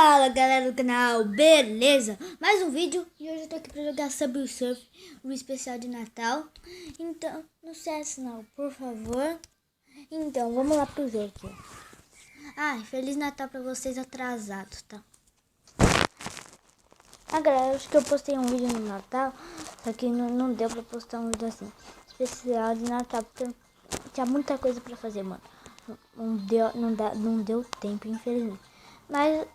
Fala galera do canal, beleza? Mais um vídeo e hoje eu tô aqui pra jogar Subway Surf, um especial de Natal. Então, não se esquece não, por favor. Então, vamos lá pro jogo aqui. Feliz Natal pra vocês atrasados, tá? Galera, acho que eu postei um vídeo no Natal, só que não deu pra postar um vídeo assim, especial de Natal, porque tinha muita coisa pra fazer, mano. Não deu tempo, infelizmente. Mas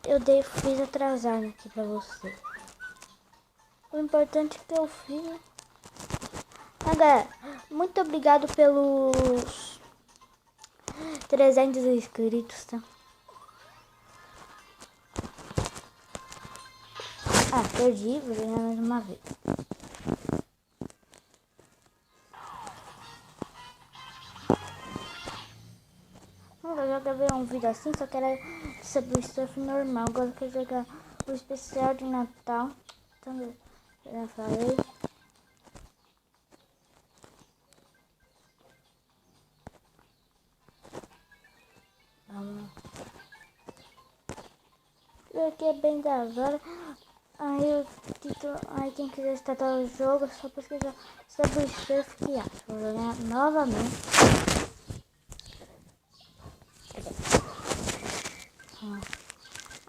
fiz atrasado aqui pra você. O importante é que eu fiz, né? Galera, muito obrigado pelos 300 inscritos, tá? Perdi, vou ganhar mais uma vez. Eu já gravei um vídeo assim, só que era sobre o surf normal. Agora eu quero jogar o especial de Natal. Então, já falei. Vamos. Isso aqui é bem da hora. Aí quem quiser startar o jogo, é só pesquisar sobre o surf que acha. Vou jogar novamente.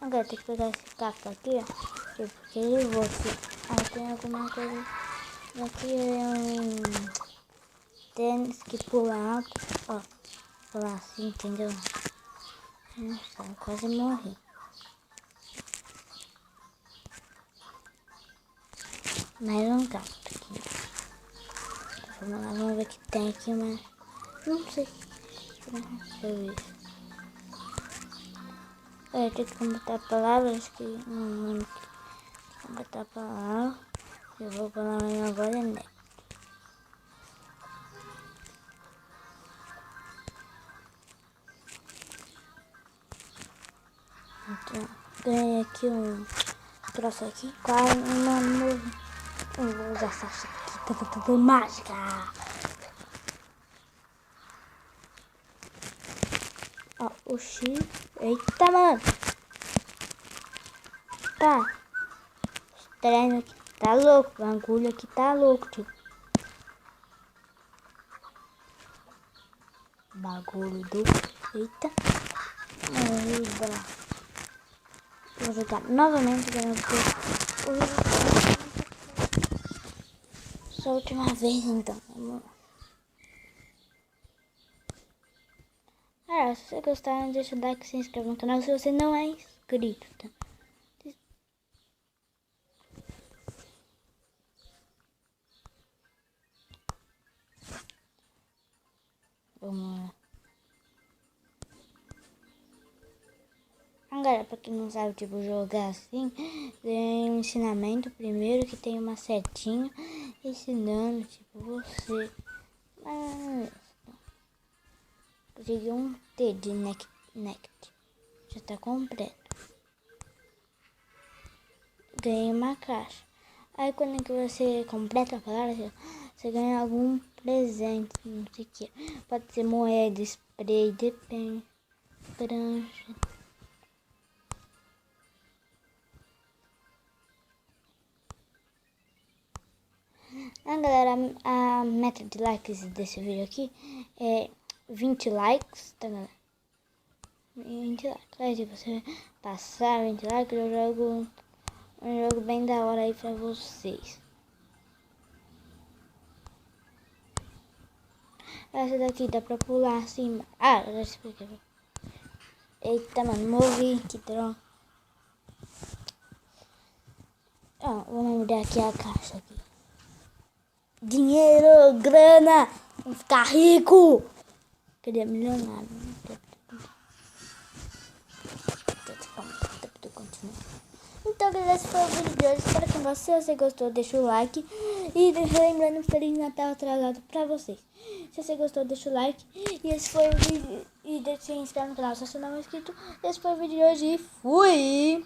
Agora tem que pegar esse cacto aqui, ó. Porque ele voa aqui. Aí tem alguma coisa. Aqui é um tênis que pula alto. Ó, pular assim, entendeu? Nossa, eu quase morri. Mais um cacto aqui. Vamos lá, vamos ver o que tem aqui, mas não sei. Deixa eu ver. Eu tenho que completar palavras que não lembro. Completar palavra. Eu vou falar agora, né? Então, ganhei aqui um troço aqui. Quase uma nuvem. Eu vou usar essa chave aqui. Mágica. Ó, o X. Eita, mano. Tá. Estranho aqui. Tá louco. O bagulho aqui tá louco, tio. Bagulho do... Eita. Vou jogar novamente. Só a última vez, então. Vamos lá. Se você gostar, deixa o like, se inscreva no canal se você não é inscrito, tá? Vamos lá. Galera, pra quem não sabe, tipo, jogar assim, tem um ensinamento primeiro que tem uma setinha ensinando, tipo, você. Consegui um T de Nect. Já tá completo. Ganhei uma caixa. Aí quando que você completa a palavra, você ganha algum presente, não sei o que. Pode ser moeda, spray, depende, prancha. Galera, a meta de likes desse vídeo aqui é 20 likes, tá galera? 20 likes. Aí se você passar 20 likes, eu jogo um jogo bem da hora aí pra vocês. Essa daqui dá pra pular assim. Eu já expliquei. Eita, mano, morri, que droga. Vamos mudar aqui a caixa aqui. Dinheiro, grana, vamos ficar rico. Queria milionário. Então, galera, esse foi o vídeo de hoje. Espero que você gostou, deixa o like. E lembrando, Feliz Natal atrasado pra vocês. Se você gostou, deixa o like. E esse foi o vídeo. E deixa se inscrever no canal se você não é inscrito. Esse foi o vídeo de hoje e fui!